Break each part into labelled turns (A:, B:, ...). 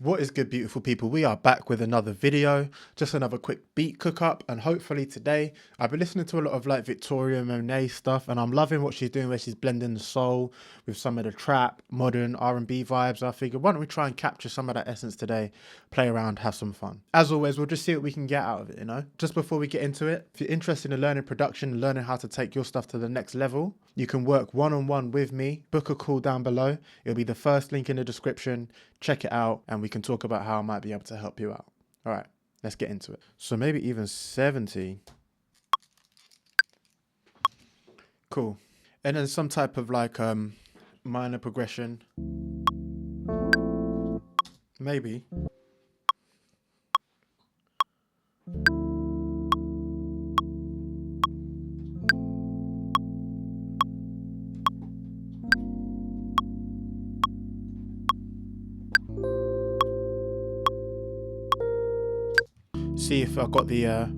A: What is good, beautiful people? We are back with another video, just another quick beat cook up, and hopefully today I've been listening to a lot of like Victoria Monet stuff, and I'm loving what she's doing where she's blending the soul with some of the trap, modern R&B vibes. I figured, why don't we try and capture some of that essence today, play around, have some fun. As always, we'll just see what we can get out of it, you know? Just before we get into it, if you're interested in learning production, learning how to take your stuff to the next level, you can work one-on-one with me. Book a call down below. It'll be the first link in the description. Check it out and we can talk about how I might be able to help you out. All right, let's get into it. So maybe even 70. Cool. And then some type of like minor progression. Maybe. See if I got the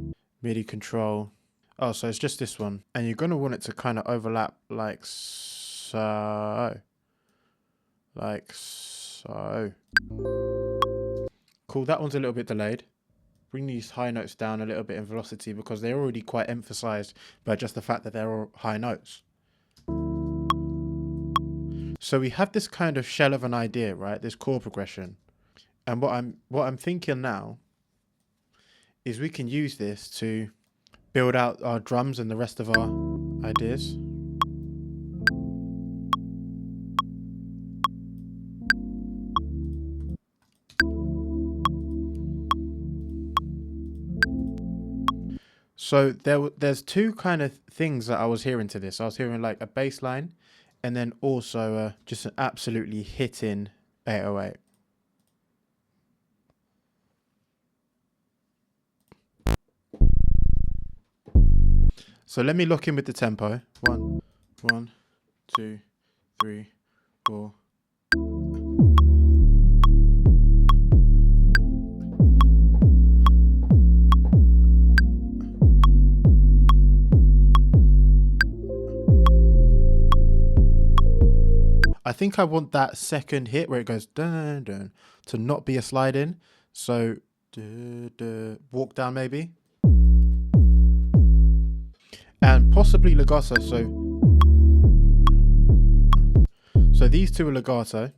A: MIDI control. Oh, so it's just this one. And you're going to want it to kind of overlap like so. Like so. Cool, that one's a little bit delayed. Bring these high notes down a little bit in velocity because they're already quite emphasized by just the fact that they're all high notes. So we have this kind of shell of an idea, right? This chord progression. And what I'm thinking now is we can use this to build out our drums and the rest of our ideas. So there's two kind of things that I was hearing to this. I was hearing like a bass line and then also just an absolutely hitting 808. So let me lock in with the tempo. 1, 1, 2, 3, 4. I think I want that second hit where it goes dun dun to not be a slide in. So walk down maybe. And possibly legato, so these two are legato.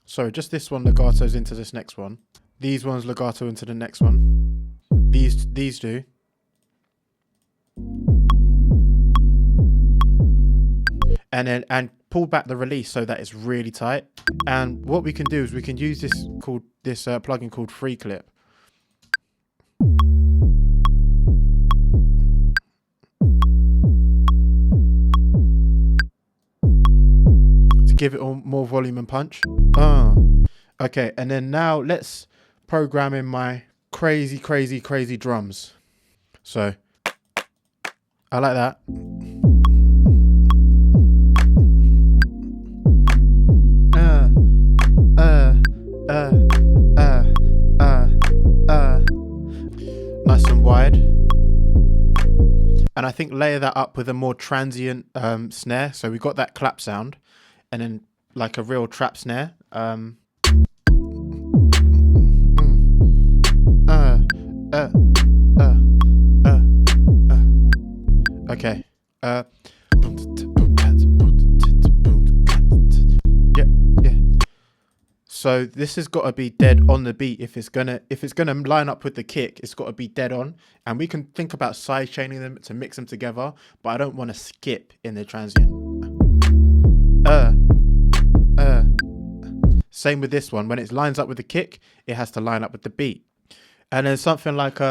A: Sorry, just this one legato's into this next one. These ones legato into the next one. These do. And pull back the release so that it's really tight. And what we can do is we can use this plugin called Free Clip. Give it all more volume and punch. Okay, and then now let's program in my crazy drums. So I like that. Nice and wide. And I think layer that up with a more transient snare. So we got that clap sound. And then like a real trap snare. Okay. Yeah. So this has got to be dead on the beat. If it's gonna line up with the kick, it's got to be dead on. And we can think about side chaining them to mix them together, but I don't want to skip in the transient. Same with this one. When it lines up with the kick, it has to line up with the beat. And then something like you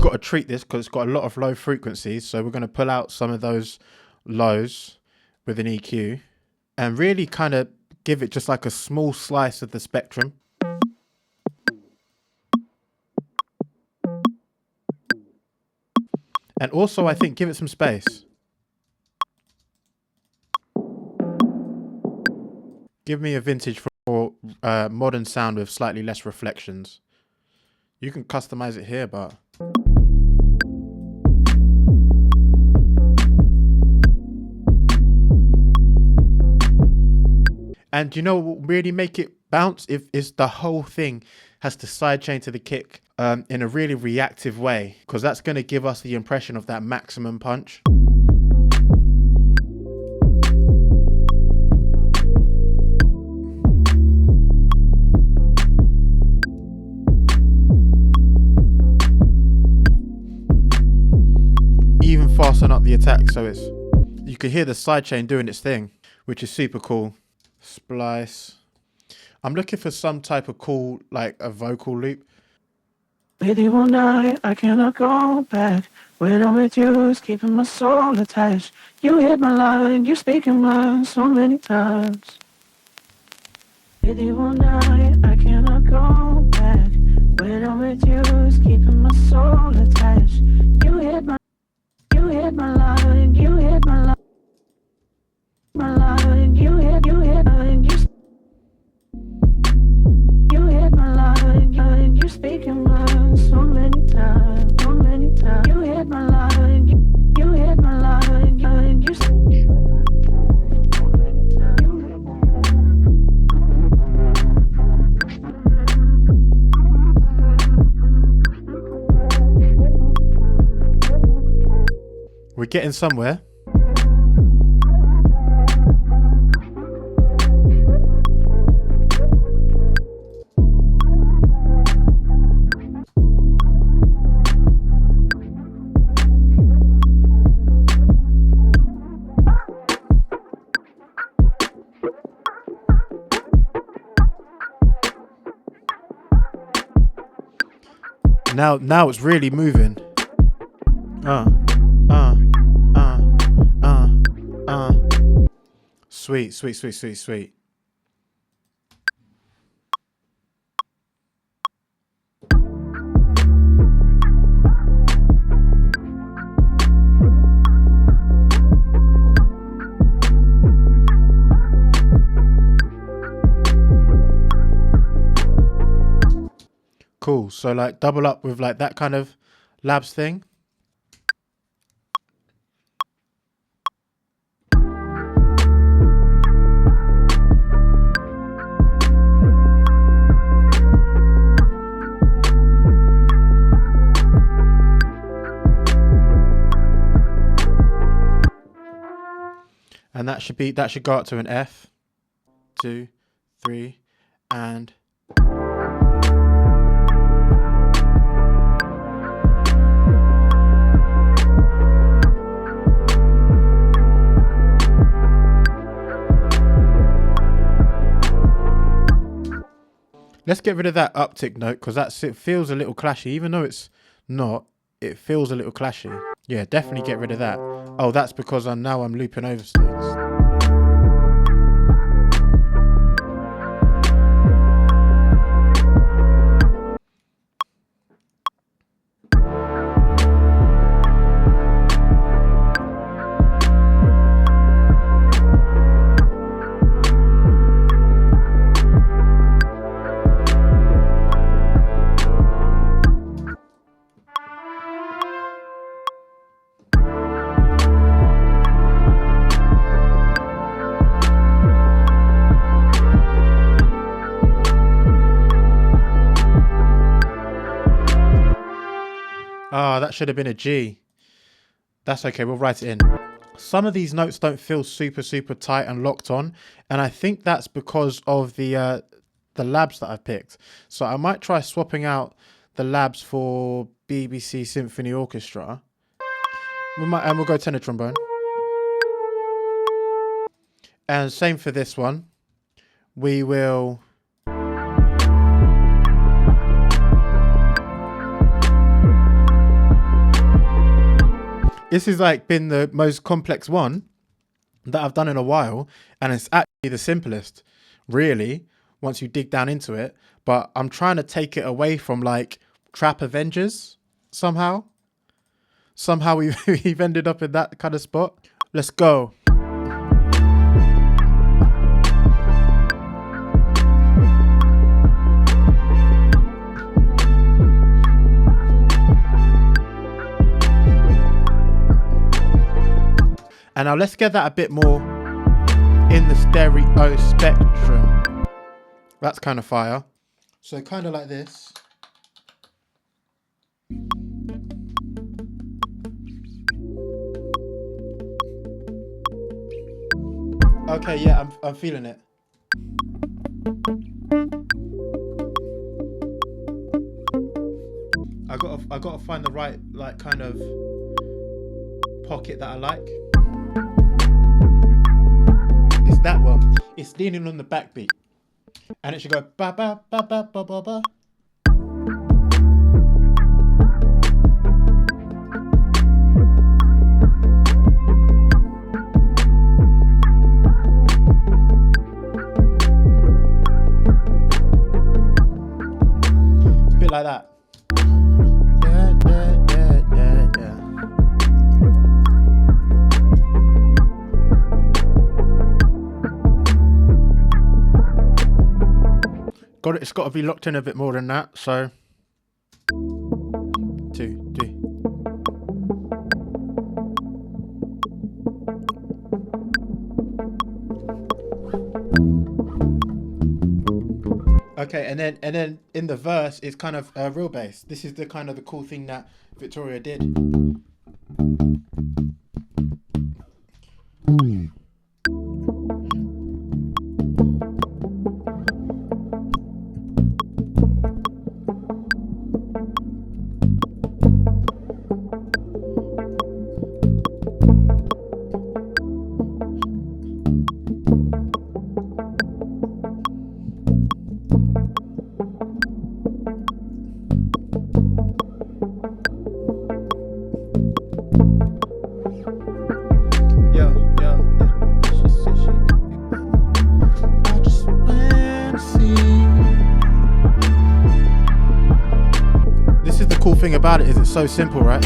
A: got to treat this because it's got a lot of low frequencies. So we're going to pull out some of those lows with an EQ and really kind of give it just like a small slice of the spectrum. And also, I think, give it some space. Give me a vintage for modern sound with slightly less reflections. You can customize it here, but And you know what will really make it bounce? If is the whole thing has to sidechain to the kick in a really reactive way, because that's going to give us the impression of that maximum punch. Even fasten up the attack, so it's, you can hear the sidechain doing its thing, which is super cool. Splice. I'm looking for some type of cool, like a vocal loop.
B: With you all night, I cannot go back. When I'm with you, it's keeping my soul attached. You hit my line, you speak in mine so many times. With you all night, I cannot go back. When I'm with you, it's keeping my soul attached. You hit my line, you hit my line, you hit line, you hit my line, you speak in mine so many times, so many times. You hit my line, you hit my line, you speak so many times.
A: We're getting somewhere. Now it's really moving. Sweet, sweet, sweet, sweet, sweet. Cool. So like double up with like that kind of labs thing. And that should go up to an F, 2, 3, and let's get rid of that uptick note, because it feels a little clashy, even though it's not. It feels a little clashy. Yeah, definitely get rid of that. Oh, that's because I'm looping over things. Ah, that should have been a G. That's okay, we'll write it in. Some of these notes don't feel super, super tight and locked on, and I think that's because of the labs that I've picked. So I might try swapping out the labs for BBC Symphony Orchestra. We'll go tenor trombone. And same for this one. We will... This has like been the most complex one that I've done in a while, and it's actually the simplest, really, once you dig down into it. But I'm trying to take it away from like Trap Avengers somehow. Somehow we've ended up in that kind of spot. Let's go. And now let's get that a bit more in the stereo spectrum. That's kind of fire. So kind of like this. Okay, yeah, I'm feeling it. I gotta find the right like kind of pocket that I like. It's that one. It's leaning on the backbeat, and it should go ba ba ba ba ba ba ba. Bit like that. Yeah, yeah, yeah, yeah, yeah. Got it. It's got to be locked in a bit more than that. So 2, 3. Okay, and then in the verse, it's kind of real bass. This is the kind of the cool thing that Victoria did. Thing about it is it's so simple, right?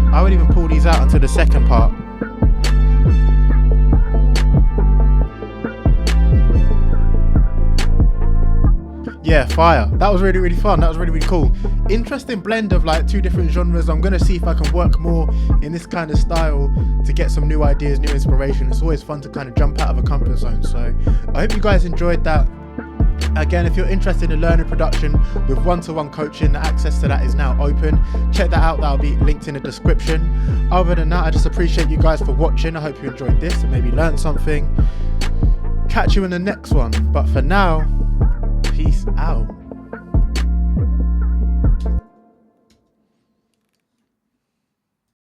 A: I would even pull these out until the second part. Yeah, fire. That was really, really fun. That was really, really cool. Interesting blend of like 2 different genres. I'm going to see if I can work more in this kind of style to get some new ideas, new inspiration. It's always fun to kind of jump out of a comfort zone. So I hope you guys enjoyed that. Again, if you're interested in learning production with one-to-one coaching, the access to that is now open. Check that out. That'll be linked in the description. Other than that, I just appreciate you guys for watching. I hope you enjoyed this and maybe learned something. Catch you in the next one. But for now, peace out.